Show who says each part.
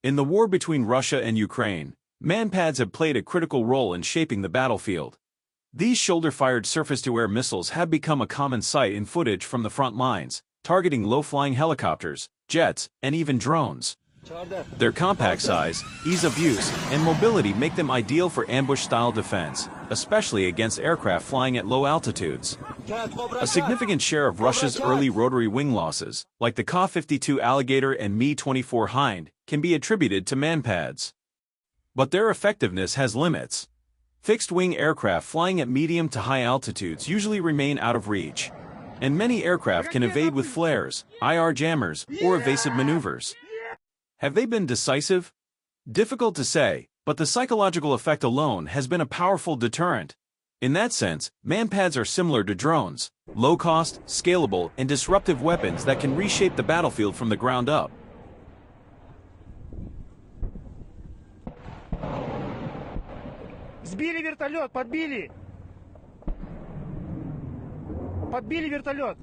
Speaker 1: In the war between Russia and Ukraine, MANPADS have played a critical role in shaping the battlefield. These shoulder-fired surface-to-air missiles have become a common sight in footage from the front lines, targeting low-flying helicopters, jets, and even drones. Their compact size, ease of use, and mobility make them ideal for ambush-style defense, especially against aircraft flying at low altitudes. A significant share of Russia's early rotary wing losses, like the Ka-52 Alligator and Mi-24 Hind, can be attributed to MANPADS. But their effectiveness has limits. Fixed-wing aircraft flying at medium to high altitudes usually remain out of reach, and many aircraft can evade with flares, IR jammers, or evasive maneuvers. Have they been decisive? Difficult to say, but the psychological effect alone has been a powerful deterrent. In that sense, MANPADS are similar to drones, low-cost, scalable, and disruptive weapons that can reshape the battlefield from the ground up.
Speaker 2: Сбили вертолет, подбили! Подбили вертолет!